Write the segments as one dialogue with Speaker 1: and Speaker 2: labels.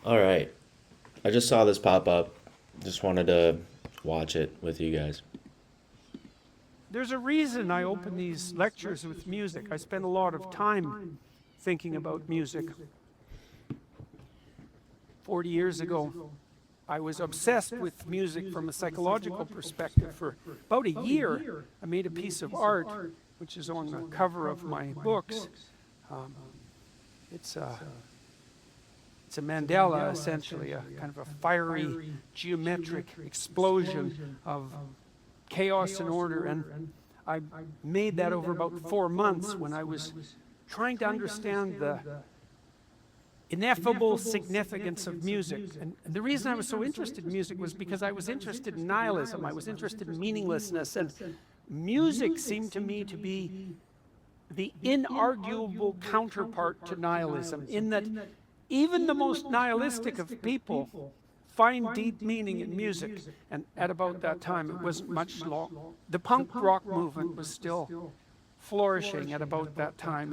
Speaker 1: All right. I just saw this pop up. Just wanted to watch it with you guys.
Speaker 2: There's a reason I open these lectures with music. I spend a lot of time thinking about music. 40 years ago, I was obsessed with music from a psychological perspective. For about a year, I made a piece of art, which is on the cover of my books. Um, it's a mandala, essentially, a kind of a fiery, geometric explosion of chaos and order. And I made that over about 4 months when I was trying to understand the ineffable significance of music. And the reason I was so interested in music was because I was interested in nihilism. I was interested in meaninglessness. And music seemed to me to be the inarguable counterpart to nihilism, in that even the most nihilistic of people find deep meaning in music. And at about that time, it wasn't much long. The punk rock movement was still flourishing at about that time.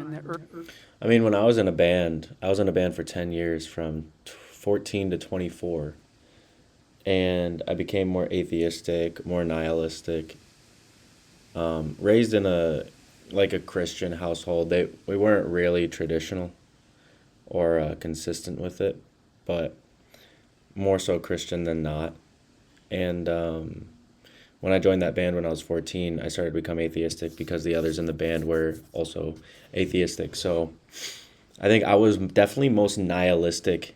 Speaker 1: I mean, when I was in a band for 10 years from 14 to 24. And I became more atheistic, more nihilistic. Raised in a Christian household. We weren't really traditional or consistent with it, but more so Christian than not. And when I joined that band when I was 14, I started to become atheistic because the others in the band were also atheistic. So I think I was definitely most nihilistic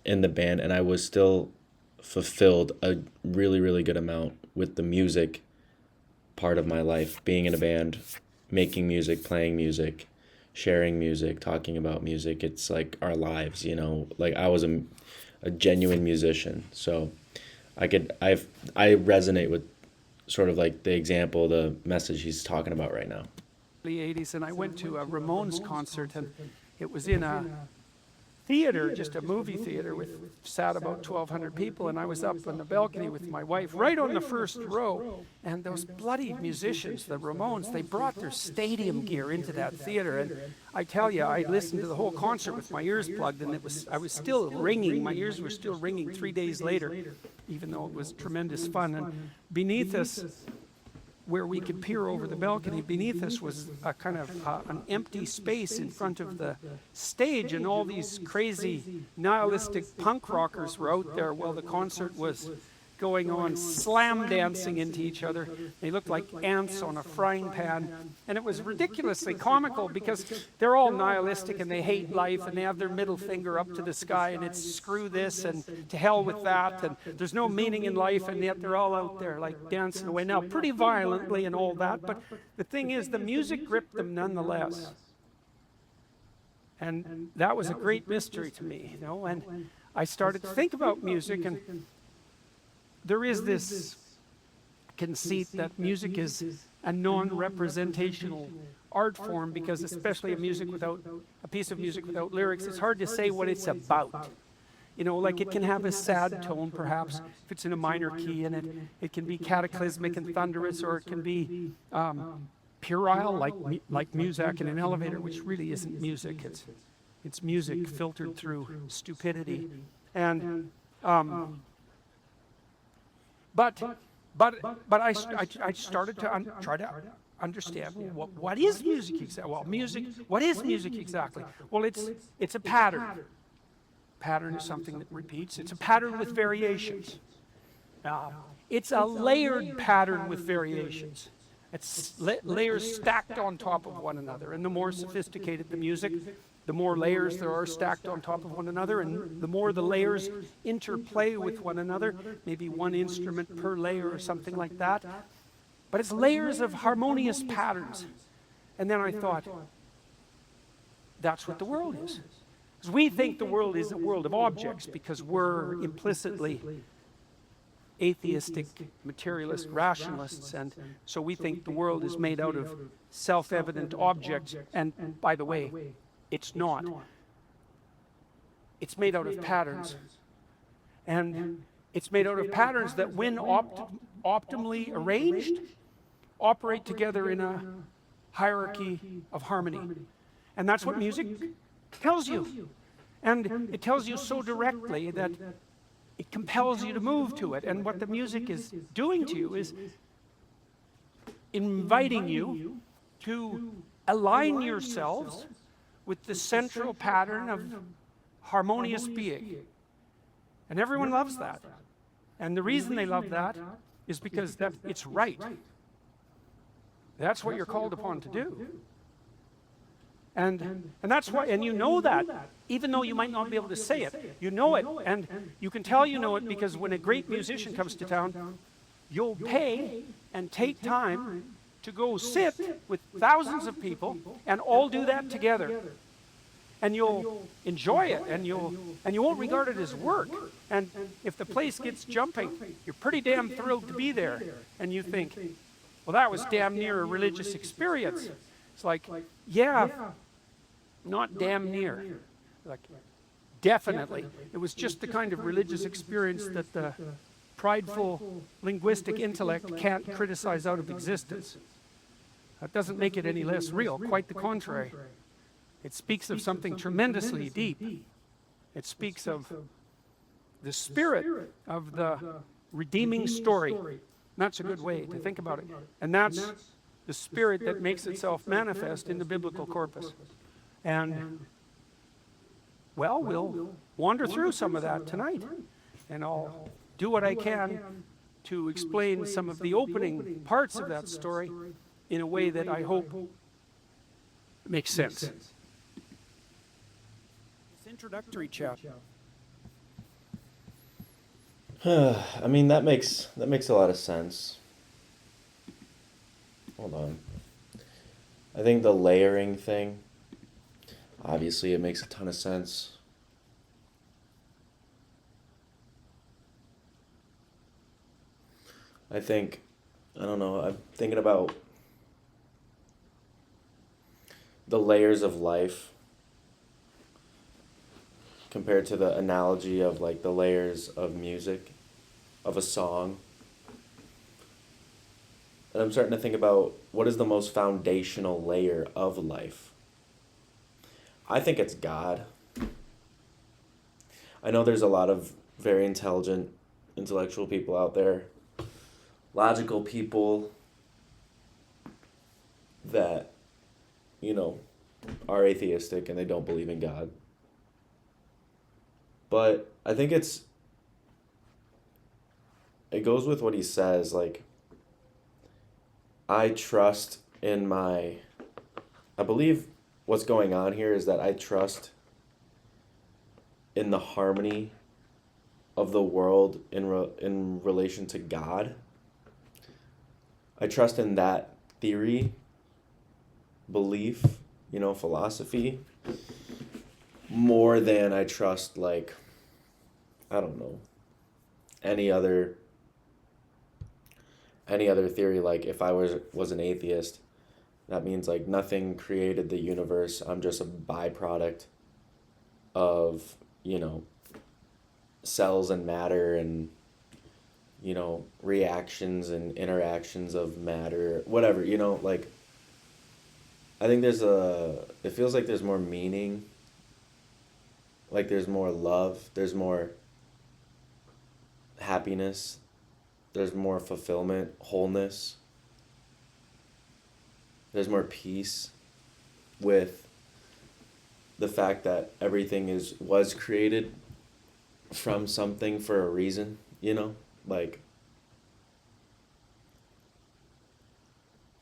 Speaker 1: in the band, and I was still fulfilled a really, really good amount with the music part of my life, being in a band, making music, playing music, sharing music, talking about music. It's like our lives, you know. Like I was a genuine musician, so I resonate with sort of like the example, the message he's talking about right now.
Speaker 2: The 80s, and I went to a Ramones concert, and it was in a theater, just a movie theater, with sat about 1,200 people, and I was up on the balcony with my wife, right on the first row, and those bloody musicians, the Ramones, they brought their stadium gear into that theater, and I tell you, I listened to the whole concert with my ears plugged, and I was still ringing, my ears were still ringing 3 days later, even though it was tremendous fun. And beneath us, where we could peer over the balcony, beneath us was a kind of an empty space in front of the stage, and all these crazy nihilistic punk rockers were out there while the concert was going on, slam dancing into each other. They looked like ants on a frying pan, and it was ridiculously comical because they're all nihilistic and they hate life, and they have their middle finger up to the sky, and it's screw this and to hell with that, and there's no meaning in life, and yet they're all out there like dancing away. Now, pretty violently and all that, but the thing is, the music gripped them nonetheless. And that was a great mystery to me, you know, and I started to think about music, and there is this conceit that music is a non-representational art form, because especially a piece of music without lyrics, it's hard to say what it's about. You know, like it can have a sad tone, perhaps, if it's in a minor key, and it can be cataclysmic and thunderous, or it can be puerile, like music in an elevator, which really isn't music. It's music filtered through stupidity. And But I started to try to understand what is music exactly. Well, what is music exactly? Well, it's a pattern. Pattern is something that repeats. It's a pattern with variations. It's a layered pattern with variations. It's layers stacked on top of one another. And the more sophisticated the music, the more layers there are stacked on top of one another, and the more the layers interplay with one another, maybe one instrument per layer or something like that. But it's layers of harmonious patterns. And then I thought, that's what the world is. Because we think the world is a world of objects because we're implicitly atheistic, materialist, rationalists, and so we think the world is made out of self-evident objects. And by the way, it's not. It's made out of patterns. And it's made out of patterns that, when optimally arranged, operate together in a hierarchy of harmony. And that's what music tells you. And it tells you so directly that it compels you to move to it. And what the music is doing to you is inviting you to align yourselves with the central pattern of harmonious being. And everyone loves that. And the reason they love that is because it's right. That's what you're called upon to do. And that's why, and you know that, even though you might not be able to say it, you know it. And you can tell you know it because when a great musician comes to town, you'll pay and take time to go sit with thousands of people and all do that together. And you'll enjoy it, and you won't regard it as work. And if the place gets jumping, you're pretty damn thrilled to be there. And you think, well, that was damn near a religious experience. It's like, yeah, not damn near. Like, definitely. It was just the kind of religious experience that the prideful linguistic intellect can't criticize out of existence. That doesn't make it any less real, quite the contrary. It speaks of something tremendously deep. It speaks of the spirit of the redeeming story. That's a good way to think about it. And that's the spirit that makes itself manifest in the biblical corpus. And, well, we'll wander through some of that tonight. And I'll do what I can to explain some of the opening parts of that story in a way that I hope makes sense. This introductory chapter.
Speaker 1: I mean, that makes a lot of sense. Hold on. I think the layering thing, obviously it makes a ton of sense. I don't know, I'm thinking about the layers of life compared to the analogy of like the layers of music, of a song. And I'm starting to think about what is the most foundational layer of life. I think it's God. I know there's a lot of very intelligent, intellectual people out there, logical people that, are atheistic and they don't believe in God. But I think it goes with what he says, like, I believe what's going on here is that I trust in the harmony of the world in relation to God. I trust in that theory, belief, philosophy, more than I trust, like, I don't know, any other theory. Like, if I was an atheist, that means like nothing created the universe. I'm just a byproduct of, cells and matter and, reactions and interactions of matter, whatever, like, I think it feels like there's more meaning, like there's more love, there's more happiness, there's more fulfillment, wholeness, there's more peace with the fact that everything was created from something for a reason, like,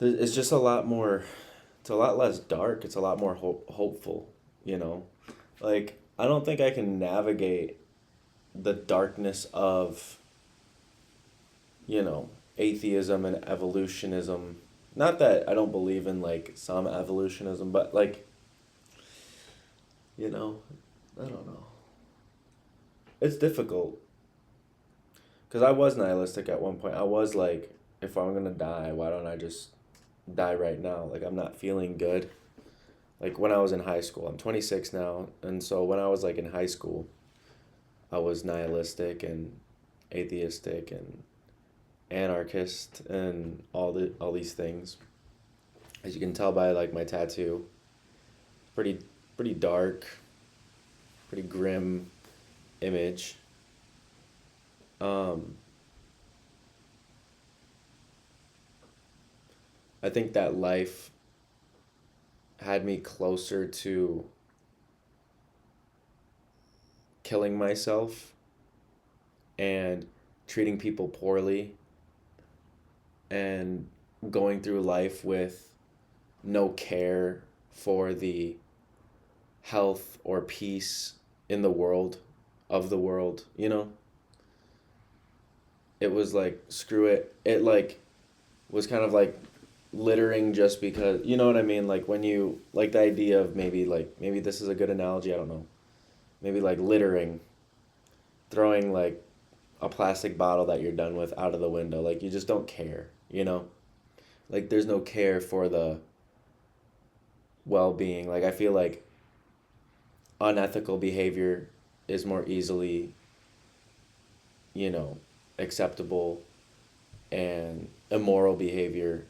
Speaker 1: it's just a lot more, it's a lot less dark, it's a lot more hopeful, like, I don't think I can navigate the darkness of, atheism and evolutionism. Not that I don't believe in, like, some evolutionism, but, like, I don't know. It's difficult. Because I was nihilistic at one point. I was like, if I'm going to die, why don't I just die right now? Like, I'm not feeling good. Like, when I was in high school, I'm 26 now, and so when I was, like, in high school, I was nihilistic and atheistic and anarchist and all these things. As you can tell by, like, my tattoo, pretty dark, pretty grim image. Um, I think that life had me closer to killing myself and treating people poorly and going through life with no care for the health or peace in the world, of the world, you know? It was like, screw it. It like was kind of like littering just because, you know what I mean? Like when you, like the idea of maybe this is a good analogy, I don't know. Maybe like littering, throwing like a plastic bottle that you're done with out of the window. Like you just don't care, you know? Like there's no care for the well-being. Like I feel like unethical behavior is more easily, you know, acceptable, and immoral behavior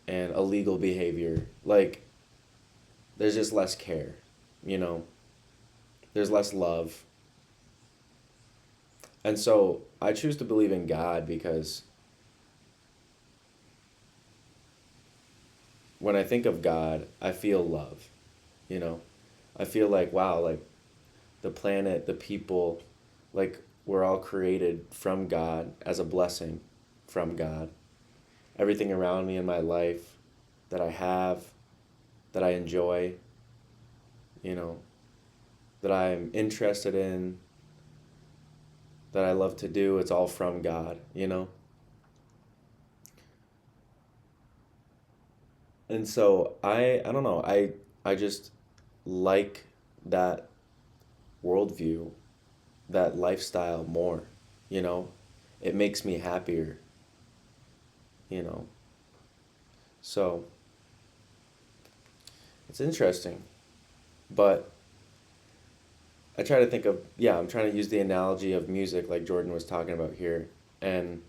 Speaker 1: and illegal behavior, like there's just less care, you know? There's less love. And so I choose to believe in God because when I think of God, I feel love, you know? I feel like, wow, like the planet, the people, like we're all created from God as a blessing from God. Everything around me in my life that I have, that I enjoy, you know, that I'm interested in, that I love to do, it's all from God, you know? And so I don't know, I just like that worldview, that lifestyle more, you know? It makes me happier, you know? So it's interesting. But I try to think of, yeah, I'm trying to use the analogy of music like Jordan was talking about here and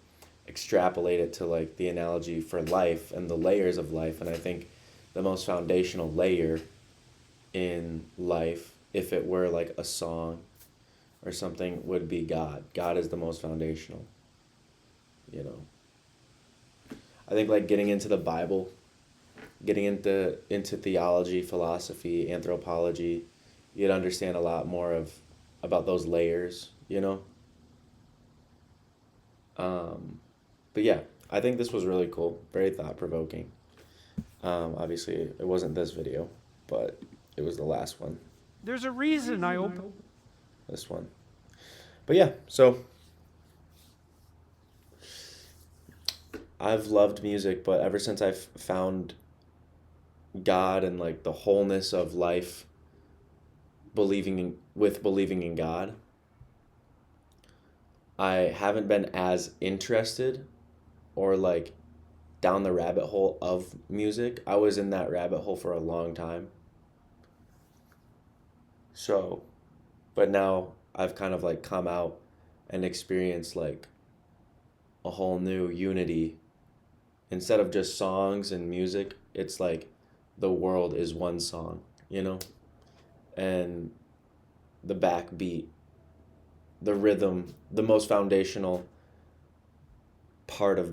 Speaker 1: extrapolate it to like the analogy for life and the layers of life. And I think the most foundational layer in life, if it were like a song or something, would be God. God is the most foundational, you know. I think like getting into the Bible, getting into theology, philosophy, anthropology, you'd understand a lot more of about those layers, you know. Um, but yeah, I think this was really cool, very thought provoking. Obviously, it wasn't this video, but it was the last one.
Speaker 2: There's a reason I open.
Speaker 1: This one. But yeah, so I've loved music, but ever since I've found God and like the wholeness of life, believing in God, I haven't been as interested or like down the rabbit hole of music. I was in that rabbit hole for a long time. So, but now I've kind of like come out and experienced like a whole new unity. Instead of just songs and music, it's like the world is one song, you know? And the backbeat, the rhythm, the most foundational part of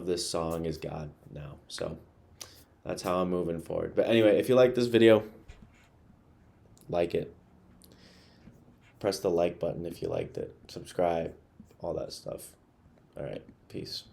Speaker 1: this song is God now. So that's how I'm moving forward. But anyway, if you like this video, like it. Press the like button if you liked it. Subscribe, all that stuff. All right, peace.